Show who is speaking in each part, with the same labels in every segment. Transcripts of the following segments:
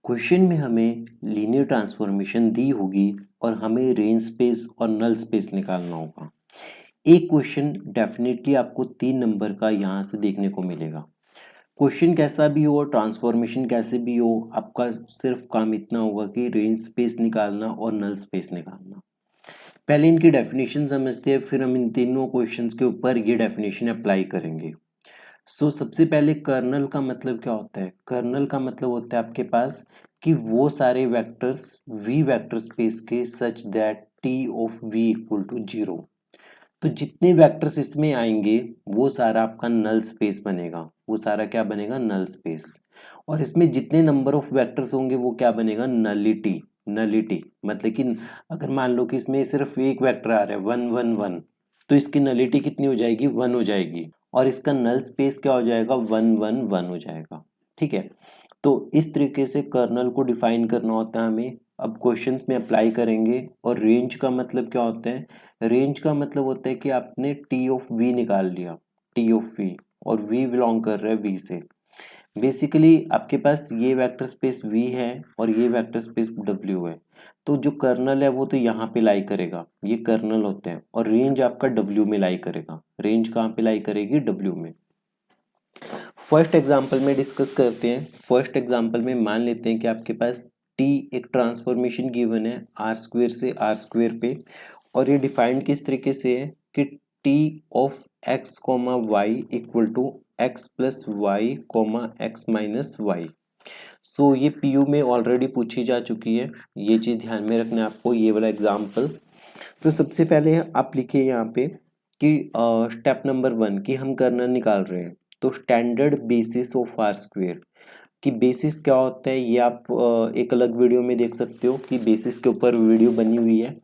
Speaker 1: Question में हमें linear transformation दी होगी और हमें रेंज स्पेस और नल स्पेस निकालना होगा। एक क्वेश्चन डेफिनेटली आपको 3 नंबर का यहाँ से देखने को मिलेगा। क्वेश्चन कैसा भी हो, ट्रांसफॉर्मेशन कैसे भी हो, आपका सिर्फ काम इतना होगा कि रेंज स्पेस निकालना और नल स्पेस निकालना। पहले इनकी डेफिनेशन समझते हैं, फिर हम इन तीनों क्वेश्चंस के ऊपर ये डेफिनेशन अप्लाई करेंगे। सबसे पहले कर्नल का मतलब क्या होता है? कर्नल का मतलब होता है आपके पास कि वो सारे वेक्टर्स वी वेक्टर स्पेस के such that T of V equal to 0। तो जितने वेक्टर्स इसमें आएंगे वो सारा आपका नल स्पेस बनेगा। वो सारा क्या बनेगा? Null space. और इसमें जितने नंबर ऑफ वेक्टर्स होंगे वो क्या बनेगा? नलिटी। नलिटी मतलब कि अगर मान लो कि इसमें सिर्फ एक वेक्टर आ रहा है 1 1 1, तो इसकी नलिटी कितनी हो जाएगी? 1 हो जाएगी। और इसका नल स्पेस क्या हो जाएगा? 1 1 1 हो जाएगा। ठीक है, तो इस तरीके से कर्नल को डिफाइन करना होता है हमें। अब क्वेश्चंस में अप्लाई करेंगे। और रेंज का मतलब क्या होता है? रेंज का मतलब होता है कि आपने टी ऑफ वी निकाल लिया, टी ऑफ वी, और वी बिलोंग कर रहा है वी से। बेसिकली आपके पास ये वेक्टर स्पेस वी है और ये वेक्टर स्पेस डब्ल्यू है। तो जो कर्नल है वो तो यहाँ पे लाई करेगा, ये कर्नल होते हैं। और रेंज आपका डब्ल्यू में लाई करेगा। रेंज कहाँ पे लाई करेगी? डब्ल्यू में। फर्स्ट एग्जांपल में डिस्कस करते हैं। फर्स्ट एग्जांपल में मान लेते हैं कि आपके पास टी एक ट्रांसफॉर्मेशन गिवन है आर स्क्वेयर से आर स्क्वेयर पे। और ये डिफाइंड किस तरीके से है कि T of x comma Y equal to x plus Y comma X minus Y. So ये पीयू में ऑलरेडी पूछी जा चुकी है, ये चीज़ ध्यान में रखना है आपको, ये वाला एग्जाम्पल। तो सबसे पहले आप लिखिए यहाँ पे कि स्टेप नंबर 1 कि हम कर्नल निकाल रहे हैं। तो standard basis of R square कि बेसिस क्या होता है ये आप एक अलग वीडियो में देख सकते हो कि बेसिस के ऊपर वीडियो बनी हुई है।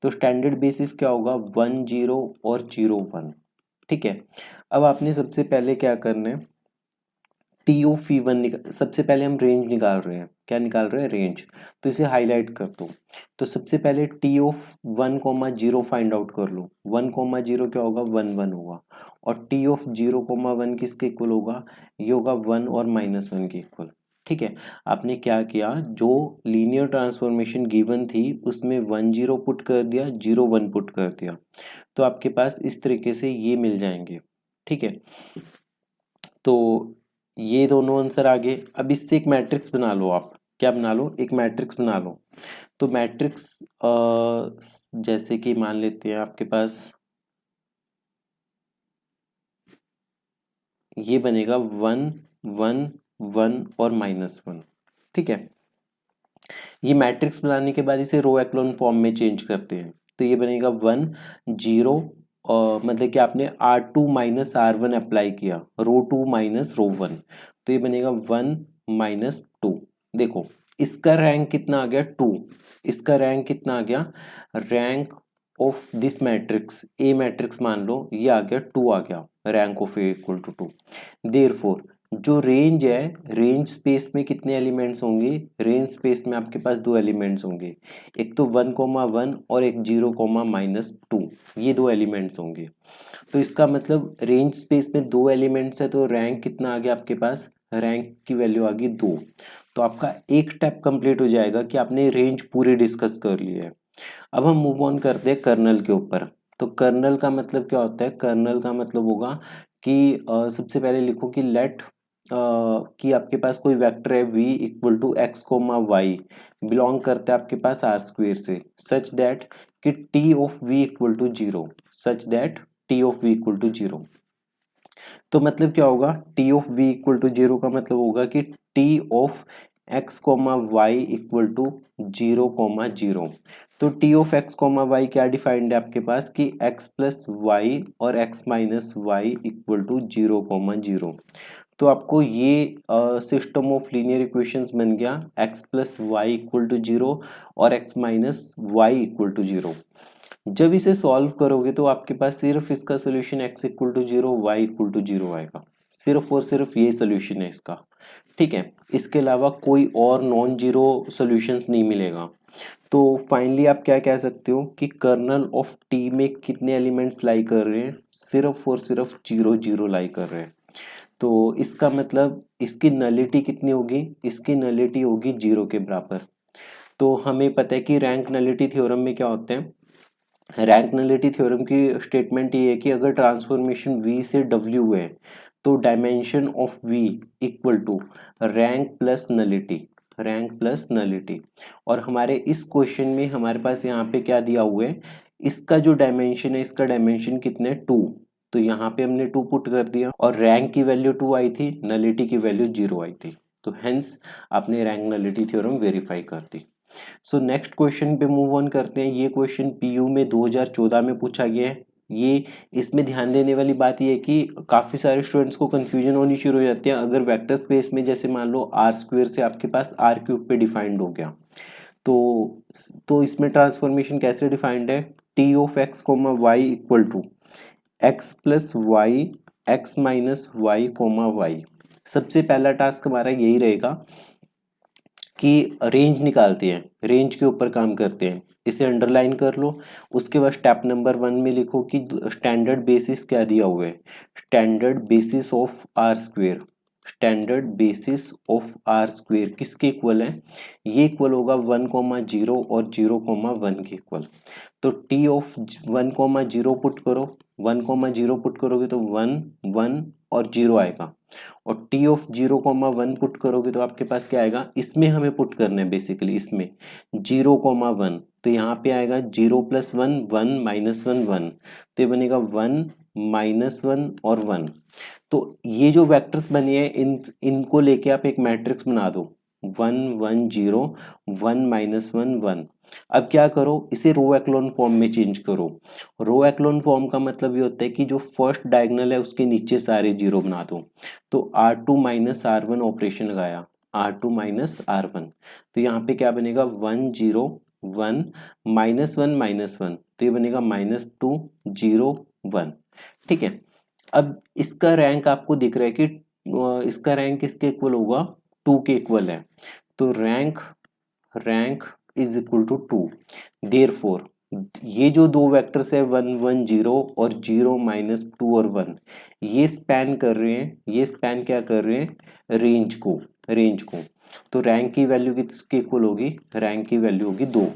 Speaker 1: तो स्टैंडर्ड बेसिस क्या होगा? 1 0 और 0 1। ठीक है, अब आपने सबसे पहले क्या करना है? टी ओ फी वन सबसे पहले हम रेंज निकाल रहे हैं। क्या निकाल रहे हैं? रेंज। तो इसे हाईलाइट कर दो। तो सबसे पहले T of 1 comma 0 find out कर लो। 1 कोमा 0 क्या होगा? 1 1 होगा। और टी ऑफ 0 कोमा 1 किसके इक्वल होगा? ये होगा 1 और -1 के इक्वल। ठीक है, आपने क्या किया? जो लीनियर ट्रांसफॉर्मेशन गिवन थी उसमें 1 0 पुट कर दिया, 0 1 पुट कर दिया। तो आपके पास इस तरीके से ये मिल जाएंगे। ठीक है, तो ये दोनों आंसर आ गए। अब इससे एक मैट्रिक्स बना लो आप। क्या बना लो? एक मैट्रिक्स बना लो। तो मैट्रिक्स जैसे कि मान लेते हैं आपके पास ये बनेगा 1 1 1 और -1। ठीक है, ये मैट्रिक्स बनाने के बाद इसे रो एक्लोन फॉर्म में चेंज करते हैं। तो ये बनेगा 1 0, मतलब कि आपने R2 माइनस R1 अप्लाई किया, रो 2 माइनस रो 1। तो ये बनेगा 1 -2। देखो इसका रैंक कितना आ गया? 2। इसका रैंक कितना आ गया? Rank of this matrix, A matrix मान लो, ये आ गया 2 आ गया। Rank of A equal to 2। Therefore जो रेंज है, रेंज स्पेस में कितने एलिमेंट्स होंगे? रेंज स्पेस में आपके पास 2 एलिमेंट्स होंगे। एक तो 1 कोमा 1 और एक 0 कोमा -2, ये 2 एलिमेंट्स होंगे। तो इसका मतलब रेंज स्पेस में 2 एलिमेंट्स है, तो रैंक कितना आ गया आपके पास? रैंक की वैल्यू आ गई 2। तो आपका एक स्टेप कंप्लीट हो जाएगा कि आपने रेंज पूरी डिस्कस कर ली है। अब हम मूव ऑन करते हैं कर्नल के ऊपर। तो कर्नल का मतलब क्या होता है? कर्नल का मतलब होगा कि सबसे पहले लिखो कि लेट कि आपके पास कोई वेक्टर है v equal to x comma Y, belong करता है आपके पास आर स्क्वेयर से, सच दैट कि t of v equal to 0, such that t of v equal to 0। तो मतलब क्या होगा? t of v equal to 0 का मतलब होगा कि t of x comma Y equal to 0 comma 0। तो t of x comma y क्या डिफाइंड है आपके पास कि x प्लस वाई और x minus y equal to 0 comma 0। तो आपको ये सिस्टम ऑफ लीनियर इक्वेशंस बन गया x plus y equal to 0 और x minus y equal to 0। जब इसे सॉल्व करोगे तो आपके पास सिर्फ इसका solution x equal to 0 y equal to 0 आएगा। सिर्फ और सिर्फ ये सोल्यूशन है इसका। ठीक है, इसके अलावा कोई और नॉन जीरो सोल्यूशंस नहीं मिलेगा। तो फाइनली आप क्या कह सकते हो कि कर्नल ऑफ टी में कितने एलिमेंट्स लाई कर रहे हैं? सिर्फ और सिर्फ 0 0 लाई कर रहे हैं। तो इसका मतलब इसकी नलिटी कितनी होगी, इसकी नलिटी होगी 0 के बराबर। तो हमें पता है कि रैंक नलिटी थ्योरम में क्या होते हैं, रैंक नलिटी थ्योरम की स्टेटमेंट ये है कि अगर ट्रांसफॉर्मेशन V से W है तो dimension of V equal to rank plus nullity, rank plus nullity. और हमारे इस क्वेश्चन में हमारे पास यहाँ पे क्या दिया हुआ है, इसका जो डायमेंशन है, इसका डायमेंशन कितने 2, तो यहाँ पे हमने 2 पुट कर दिया और रैंक की वैल्यू 2 आई थी, नलिटी की वैल्यू 0 आई थी, तो हेंस आपने रैंक नलिटी थ्योरम वेरीफाई कर दी। सो नेक्स्ट क्वेश्चन पे मूव ऑन करते हैं। ये क्वेश्चन पीयू में 2014 में पूछा गया है। ये इसमें ध्यान देने वाली बात ये है कि काफ़ी सारे स्टूडेंट्स को कंफ्यूजन होनी शुरू हो जाती है अगर वेक्टर स्पेस में, जैसे मान लो आर स्क्वायर से आपके पास आर क्यूब पे डिफाइंड हो गया, तो इसमें ट्रांसफॉर्मेशन कैसे डिफाइंड है, T of x comma Y equal to x plus y x minus y comma y. सबसे पहला टास्क हमारा यही रहेगा कि रेंज निकालते हैं, रेंज के ऊपर काम करते हैं, इसे अंडरलाइन कर लो। उसके बाद स्टेप नंबर 1 में लिखो कि स्टैंडर्ड बेसिस क्या दिया हुआ है, standard basis of R square, standard basis of R square किसके इक्वल है, ये इक्वल होगा 1,0 और 0,1 के इक्वल। तो टी ऑफ 1,0 पुट करो, 1,0 पुट करोगे तो 1 1 और 0 आएगा, और टी ऑफ 0,1 पुट करोगे तो आपके पास क्या आएगा, इसमें हमें पुट करना है बेसिकली, इसमें 0,1, तो यहाँ पे आएगा 0 प्लस 1 1 माइनस 1 1, तो ये बनेगा 1 माइनस 1 और 1। तो ये जो वेक्टर्स बने हैं इनको लेके आप एक मैट्रिक्स बना दो, 1 1 0 1 माइनस 1 1। अब क्या करो, इसे रो एक्लोन फॉर्म में चेंज करो। रो एक्लोन फॉर्म का मतलब ये होता है कि जो फर्स्ट डायगोनल है उसके नीचे सारे जीरो बना दो। तो R2 माइनस R1 ऑपरेशन लगाया, R2 माइनस R1, तो यहाँ पे क्या बनेगा 1 0 1 माइनस 1 माइनस 1, तो ये बनेगा -2 0 1। ठीक है, अब इसका रैंक आपको दिख रहा है कि इसका रैंक किसके इक्वल होगा, 2 के इक्वल है, तो rank is equal to 2। Therefore ये जो दो वेक्टर्स है 1 1 0 और 0 माइनस 2 और 1, ये स्पैन कर रहे हैं, ये स्पैन क्या कर रहे हैं, रेंज को। तो रैंक की वैल्यू किसके इक्वल होगी, रैंक की वैल्यू होगी 2।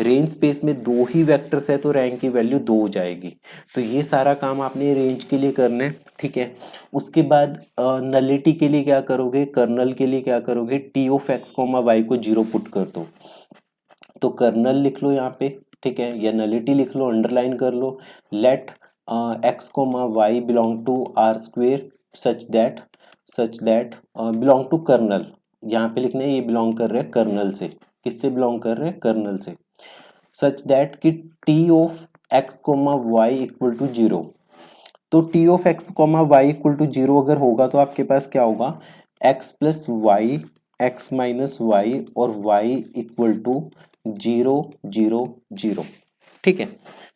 Speaker 1: रेंज स्पेस में 2 ही वेक्टर्स है तो रैंक की वैल्यू 2 हो जाएगी। तो ये सारा काम आपने रेंज के लिए करना है। ठीक है, उसके बाद नलिटी के लिए क्या करोगे, कर्नल के लिए क्या करोगे, T of x comma y को 0 पुट कर दो, तो कर्नल लिख लो यहाँ पे, ठीक है, या नलिटी लिख लो, अंडरलाइन कर लो, let X comma Y belong to R square such that belong to kernel, यहाँ पे लिखना है ये बिलोंग कर रहे हैं कर्नल से, किससे बिलोंग कर रहे हैं, कर्नल से। सच दैट कि T of x comma Y equal to 0, तो T of x comma Y equal to 0 अगर होगा तो आपके पास क्या होगा, x plus y x minus y और वाई इक्वल टू 0 0 0। ठीक है,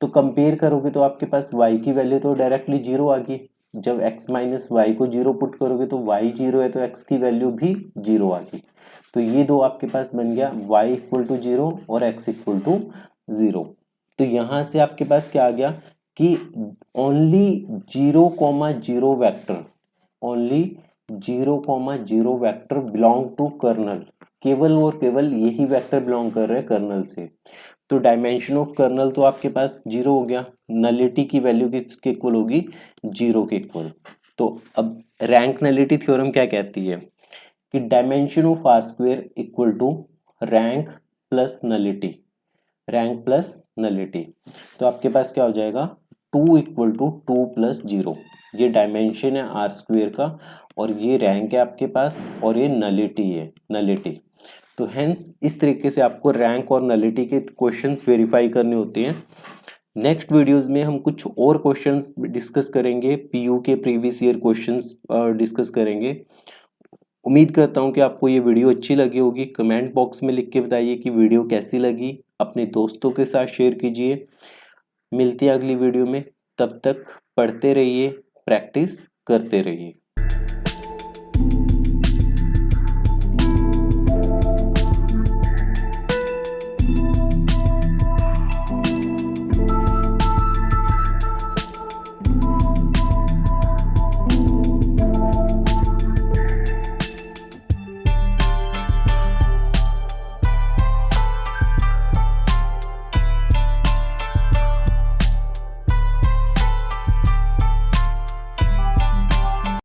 Speaker 1: तो कंपेयर करोगे तो आपके पास y की वैल्यू तो डायरेक्टली 0 आ गई, जब x माइनस वाई को 0 पुट करोगे तो y 0 है तो x की वैल्यू भी 0 आ गई। तो ये दो आपके पास बन गया y इक्वल टू 0 और x इक्वल टू 0। तो यहाँ से आपके पास क्या आ गया कि only 0,0 vector, only 0,0 vector belong to kernel, केवल और केवल यही वेक्टर बिलोंग कर रहे हैं कर्नल से। तो डायमेंशन ऑफ कर्नल तो आपके पास 0 हो गया, नलिटी की वैल्यू किसके इक्वल होगी, 0 के इक्वल। तो अब रैंक नलिटी थ्योरम क्या कहती है कि dimension of R square equal to rank plus nullity, rank plus nullity. तो आपके पास क्या हो जाएगा, 2 इक्वल टू 2 प्लस 0, ये डायमेंशन है आर स्क्वेयर का और ये रैंक है आपके पास और ये नलिटी है, नलिटी। तो हेंस इस तरीके से आपको रैंक और नलिटी के क्वेश्चंस वेरीफाई करने होते हैं। नेक्स्ट वीडियोस में हम कुछ और क्वेश्चंस डिस्कस करेंगे, पीयू के प्रीवियस ईयर क्वेश्चंस डिस्कस करेंगे। उम्मीद करता हूं कि आपको ये वीडियो अच्छी लगी होगी। कमेंट बॉक्स में लिख के बताइए कि वीडियो कैसी लगी, अपने दोस्तों के साथ शेयर कीजिए। मिलते हैं अगली वीडियो में, तब तक पढ़ते रहिए, प्रैक्टिस करते रहिए।